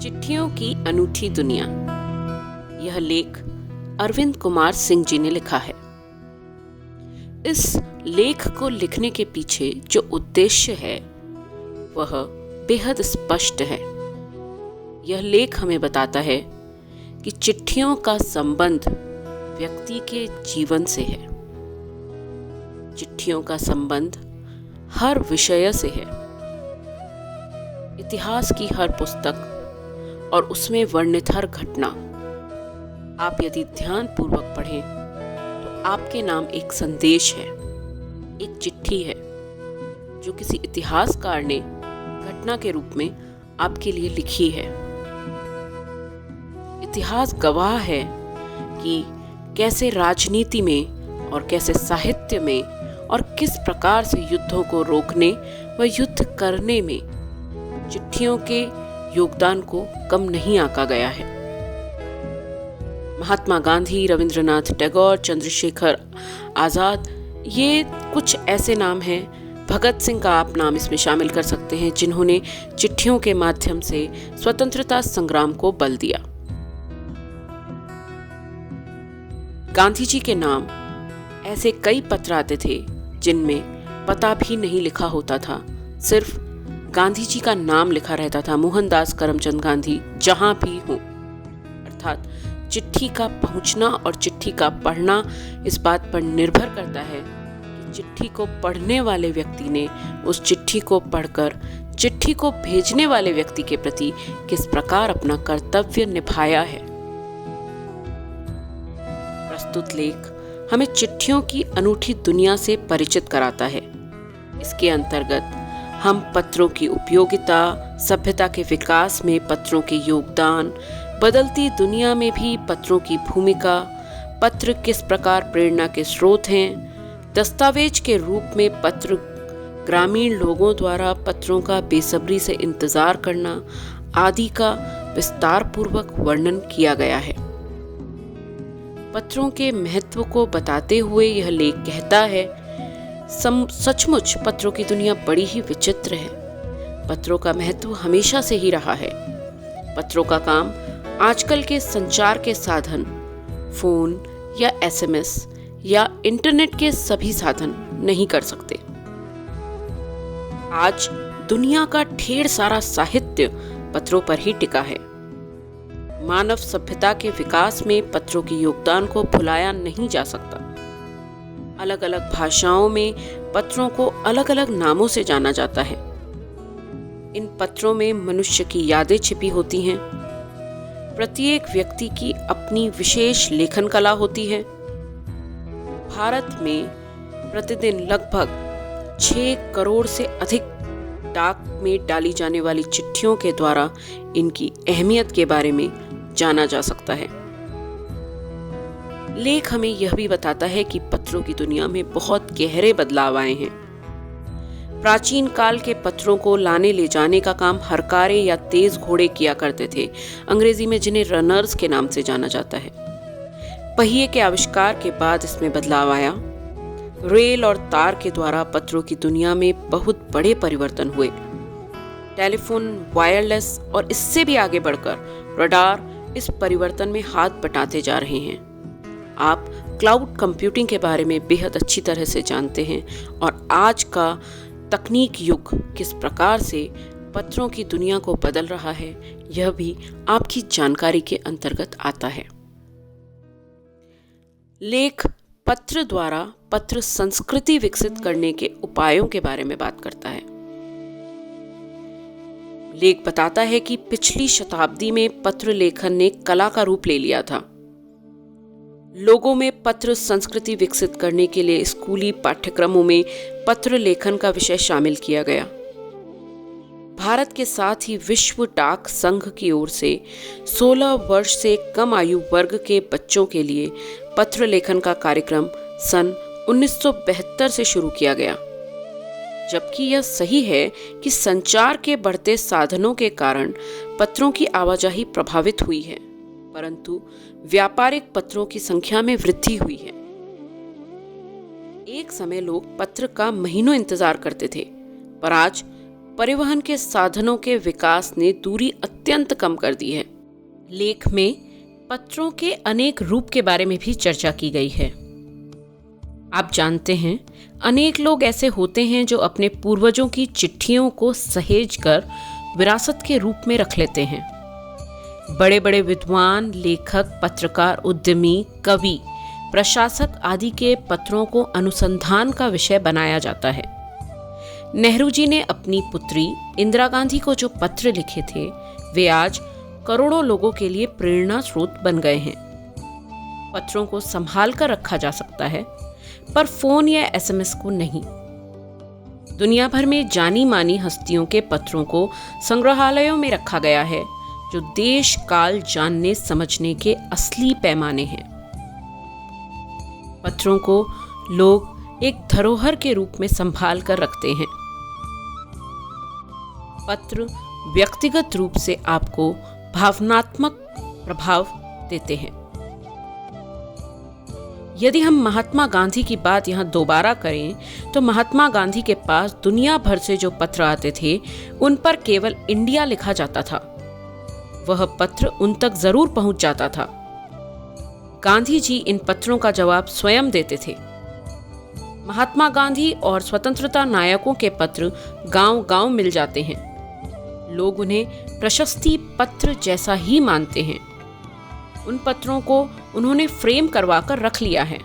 चिट्ठियों की अनूठी दुनिया। यह लेख अरविंद कुमार सिंह जी ने लिखा है। इस लेख को लिखने के पीछे जो उद्देश्य है वह बेहद स्पष्ट है। यह लेख हमें बताता है कि चिट्ठियों का संबंध व्यक्ति के जीवन से है। चिट्ठियों का संबंध हर विषय से है। इतिहास की हर पुस्तक और उसमें वर्णित हर घटना आप यदि ध्यान पूर्वक पढ़ें तो आपके नाम एक संदेश है, एक चिट्ठी है जो किसी इतिहासकार ने घटना के रूप में आपके लिए लिखी है। इतिहास गवाह है कि कैसे राजनीति में और कैसे साहित्य में और किस प्रकार से युद्धों को रोकने व युद्ध करने में चिट्ठियों के योगदान को कम नहीं आंका गया है। महात्मा गांधी, रविंद्रनाथ टैगोर, चंद्रशेखर आजाद, ये कुछ ऐसे नाम हैं। भगत सिंह का आप नाम इसमें शामिल कर सकते हैं, जिन्होंने चिट्ठियों के माध्यम से स्वतंत्रता संग्राम को बल दिया। गांधी जी के नाम ऐसे कई पत्र आते थे जिनमें पता भी नहीं लिखा होता था, सिर्फ गांधी जी का नाम लिखा रहता था, मोहनदास करमचंद गांधी, जहां भी हो। अर्थात चिट्ठी का पहुंचना और चिट्ठी का पढ़ना इस बात पर निर्भर करता है कि चिट्ठी को पढ़ने वाले व्यक्ति ने उस चिट्ठी को पढ़कर चिट्ठी को भेजने वाले व्यक्ति के प्रति किस प्रकार अपना कर्तव्य निभाया है। प्रस्तुत लेख हमें चिट्ठियों की अनूठी दुनिया से परिचित कराता है। इसके अंतर्गत हम पत्रों की उपयोगिता, सभ्यता के विकास में पत्रों के योगदान, बदलती दुनिया में भी पत्रों की भूमिका, पत्र किस प्रकार प्रेरणा के स्रोत हैं, दस्तावेज के रूप में पत्र, ग्रामीण लोगों द्वारा पत्रों का बेसब्री से इंतजार करना आदि का विस्तार पूर्वक वर्णन किया गया है। पत्रों के महत्व को बताते हुए यह लेख कहता है, सचमुच पत्रों की दुनिया बड़ी ही विचित्र है। पत्रों का महत्व हमेशा से ही रहा है। पत्रों का काम आजकल के संचार के साधन, फोन या एसएमएस या इंटरनेट के सभी साधन नहीं कर सकते। आज दुनिया का ढेर सारा साहित्य पत्रों पर ही टिका है। मानव सभ्यता के विकास में पत्रों के योगदान को भुलाया नहीं जा सकता। अलग अलग भाषाओं में पत्रों को अलग अलग नामों से जाना जाता है। इन पत्रों में मनुष्य की यादें छिपी होती हैं। प्रत्येक व्यक्ति की अपनी विशेष लेखन कला होती है। भारत में प्रतिदिन लगभग 6 करोड़ से अधिक डाक में डाली जाने वाली चिट्ठियों के द्वारा इनकी अहमियत के बारे में जाना जा सकता है। लेख हमें यह भी बताता है कि पत्रों की दुनिया में बहुत गहरे बदलाव आए हैं। प्राचीन काल के पत्रों को लाने ले जाने का काम हरकारे या तेज घोड़े किया करते थे, अंग्रेजी में जिन्हें रनर्स के नाम से जाना जाता है। पहिए के आविष्कार के बाद इसमें बदलाव आया। रेल और तार के द्वारा पत्रों की दुनिया में बहुत बड़े परिवर्तन हुए। टेलीफोन, वायरलेस और इससे भी आगे बढ़कर रडार इस परिवर्तन में हाथ बटाते जा रहे हैं। आप क्लाउड कंप्यूटिंग के बारे में बेहद अच्छी तरह से जानते हैं और आज का तकनीक युग किस प्रकार से पत्रों की दुनिया को बदल रहा है, यह भी आपकी जानकारी के अंतर्गत आता है। लेख पत्र द्वारा पत्र संस्कृति विकसित करने के उपायों के बारे में बात करता है। लेख बताता है कि पिछली शताब्दी में पत्र लेखन ने कला का रूप ले लिया था। लोगों में पत्र संस्कृति विकसित करने के लिए स्कूली पाठ्यक्रमों में पत्र लेखन का विषय शामिल किया गया। भारत के साथ ही विश्व डाक संघ की ओर से 16 वर्ष से कम आयु वर्ग के बच्चों के लिए पत्र लेखन का कार्यक्रम सन 1972 से शुरू किया गया। जबकि यह सही है कि संचार के बढ़ते साधनों के कारण पत्रों की आवाजाही प्रभावित हुई है, परंतु व्यापारिक पत्रों की संख्या में वृद्धि हुई है। एक समय लोग पत्र का महीनों इंतजार करते थे, पर आज परिवहन के साधनों के विकास ने दूरी अत्यंत कम कर दी है। लेख में पत्रों के अनेक रूप के बारे में भी चर्चा की गई है। आप जानते हैं, अनेक लोग ऐसे होते हैं जो अपने पूर्वजों की चिट्ठियों को सहेज कर विरासत के रूप में रख लेते हैं। बड़े बड़े विद्वान, लेखक, पत्रकार, उद्यमी, कवि, प्रशासक आदि के पत्रों को अनुसंधान का विषय बनाया जाता है। नेहरू जी ने अपनी पुत्री इंदिरा गांधी को जो पत्र लिखे थे, वे आज करोड़ों लोगों के लिए प्रेरणा स्रोत बन गए हैं। पत्रों को संभाल कर रखा जा सकता है, पर फोन या एसएमएस को नहीं। दुनिया भर में जानी मानी हस्तियों के पत्रों को संग्रहालयों में रखा गया है, जो देश काल जानने समझने के असली पैमाने हैं। पत्रों को लोग एक धरोहर के रूप में संभाल कर रखते हैं। पत्र व्यक्तिगत रूप से आपको भावनात्मक प्रभाव देते हैं। यदि हम महात्मा गांधी की बात यहाँ दोबारा करें तो महात्मा गांधी के पास दुनिया भर से जो पत्र आते थे, उन पर केवल इंडिया लिखा जाता था। वह पत्र उन तक जरूर पहुंच जाता था। गांधी जी इन पत्रों का जवाब स्वयं देते थे। महात्मा गांधी और स्वतंत्रता नायकों के पत्र गांव-गांव मिल जाते हैं। लोग उन्हें प्रशस्ति पत्र जैसा ही मानते हैं। उन पत्रों को उन्होंने फ्रेम करवा कर रख लिया है।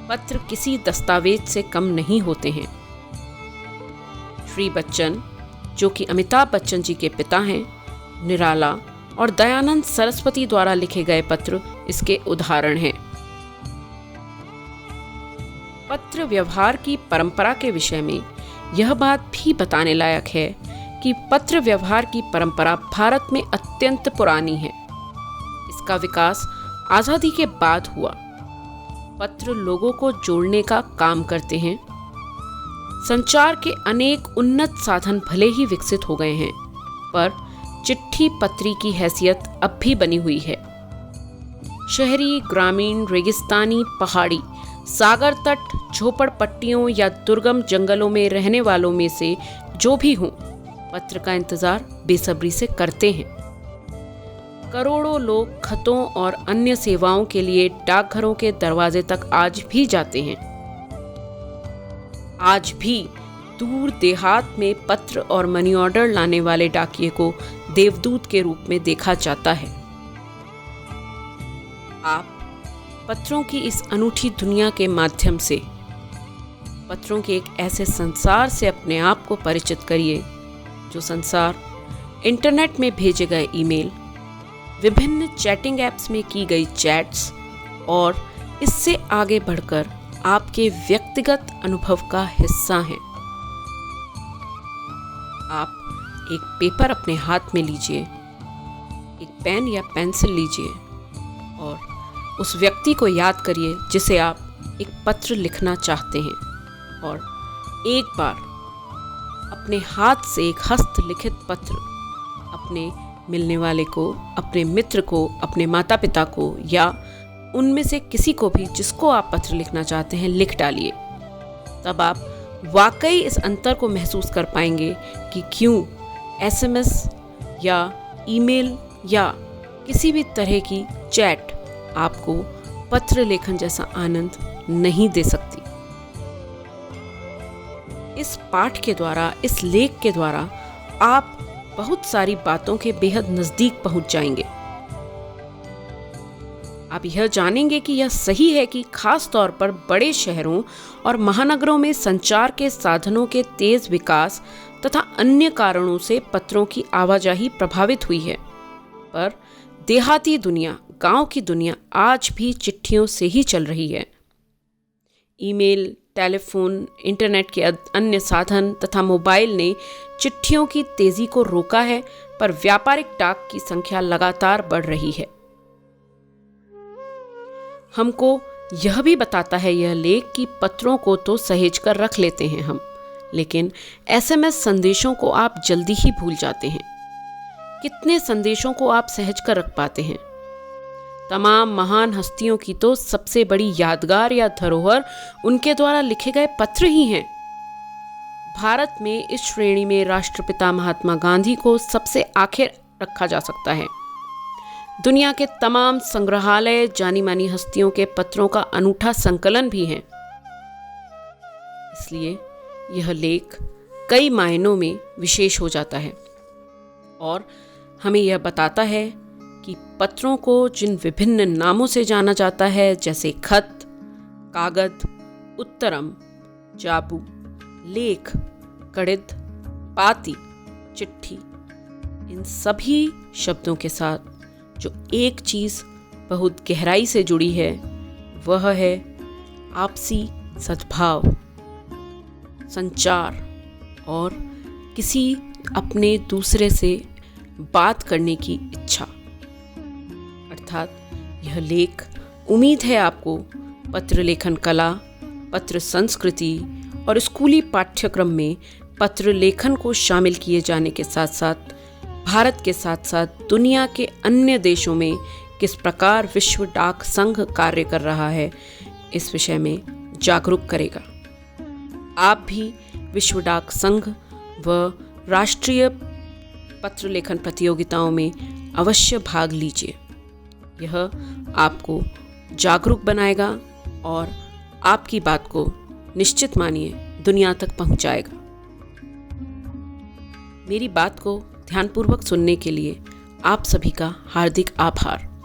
पत्र किसी दस्तावेज से कम नहीं होते हैं। श्री बच्चन, जो कि अमिताभ बच्चन जी के पिता हैं, निराला और दयानंद सरस्वती द्वारा लिखे गए पत्र इसके उदाहरण हैं। पत्र व्यवहार की परंपरा के विषय में यह बात भी बताने लायक है कि पत्र व्यवहार की परंपरा भारत में अत्यंत पुरानी है। इसका विकास आजादी के बाद हुआ। पत्र लोगों को जोड़ने का काम करते हैं। संचार के अनेक उन्नत साधन भले ही विकसित हो गए हैं, पर चिट्ठी पत्री की हैसियत अब भी बनी हुई है। शहरी, ग्रामीण, रेगिस्तानी, पहाड़ी, सागर तट, झोपड़पट्टियों या दुर्गम जंगलों में रहने वालों में से जो भी हों, पत्र का इंतजार बेसब्री से करते हैं। करोड़ों लोग खतों और अन्य सेवाओं के लिए डाकघरों के दरवाजे तक आज भी जाते हैं। आज भी दूर देहात में पत्र और मनी ऑर्डर लाने वाले डाकिये को देवदूत के रूप में देखा जाता है। आप पत्रों की इस अनूठी दुनिया के माध्यम से पत्रों के एक ऐसे संसार से अपने आप को परिचित करिए, जो संसार इंटरनेट में भेजे गए ईमेल, विभिन्न चैटिंग ऐप्स में की गई चैट्स और इससे आगे बढ़कर आपके व्यक्तिगत अनुभव का हिस्सा हैं। आप एक पेपर अपने हाथ में लीजिए, एक पेन या पेंसिल लीजिए और उस व्यक्ति को याद करिए जिसे आप एक पत्र लिखना चाहते हैं, और एक बार अपने हाथ से एक हस्तलिखित पत्र अपने मिलने वाले को, अपने मित्र को, अपने माता पिता को या उनमें से किसी को भी जिसको आप पत्र लिखना चाहते हैं लिख डालिए। तब आप वाकई इस अंतर को महसूस कर पाएंगे कि क्यों एसएमएस या ईमेल या किसी भी तरह की चैट आपको पत्र लेखन जैसा आनंद नहीं दे सकती। इस पाठ के द्वारा, इस लेख के द्वारा आप बहुत सारी बातों के बेहद नजदीक पहुंच जाएंगे। आप यह जानेंगे कि यह सही है कि खास तौर पर बड़े शहरों और महानगरों में संचार के साधनों के तेज विकास तथा अन्य कारणों से पत्रों की आवाजाही प्रभावित हुई है, पर देहाती दुनिया, गांव की दुनिया आज भी चिट्ठियों से ही चल रही है। ईमेल, टेलीफोन, इंटरनेट के अन्य साधन तथा मोबाइल ने चिट्ठियों की तेजी को रोका है, पर व्यापारिक डाक की संख्या लगातार बढ़ रही है। हमको यह भी बताता है यह लेख कि पत्रों को तो सहेज कर रख लेते हैं हम, लेकिन एसएमएस संदेशों को आप जल्दी ही भूल जाते हैं। कितने संदेशों को आप सहज कर रख पाते हैं? तमाम महान हस्तियों की तो सबसे बड़ी यादगार या धरोहर उनके द्वारा लिखे गए पत्र ही हैं। भारत में इस श्रेणी में राष्ट्रपिता महात्मा गांधी को सबसे आखिर रखा जा सकता है। दुनिया के तमाम संग्रहालय जानी मानी हस्तियों के पत्रों का अनूठा संकलन भी है। इसलिए यह लेख कई मायनों में विशेष हो जाता है और हमें यह बताता है कि पत्रों को जिन विभिन्न नामों से जाना जाता है, जैसे खत, कागज, उत्तरम, जाबू, लेख, गणित, पाती, चिट्ठी, इन सभी शब्दों के साथ जो एक चीज बहुत गहराई से जुड़ी है, वह है आपसी सद्भाव, संचार और किसी अपने दूसरे से बात करने की इच्छा। अर्थात यह लेख उम्मीद है आपको पत्र लेखन कला, पत्र संस्कृति और स्कूली पाठ्यक्रम में पत्र लेखन को शामिल किए जाने के साथ साथ भारत के साथ साथ दुनिया के अन्य देशों में किस प्रकार विश्व डाक संघ कार्य कर रहा है, इस विषय में जागरूक करेगा। आप भी विश्व डाक संघ व राष्ट्रीय पत्र लेखन प्रतियोगिताओं में अवश्य भाग लीजिए। यह आपको जागरूक बनाएगा और आपकी बात को निश्चित मानिए दुनिया तक पहुंचाएगा। मेरी बात को ध्यानपूर्वक सुनने के लिए आप सभी का हार्दिक आभार।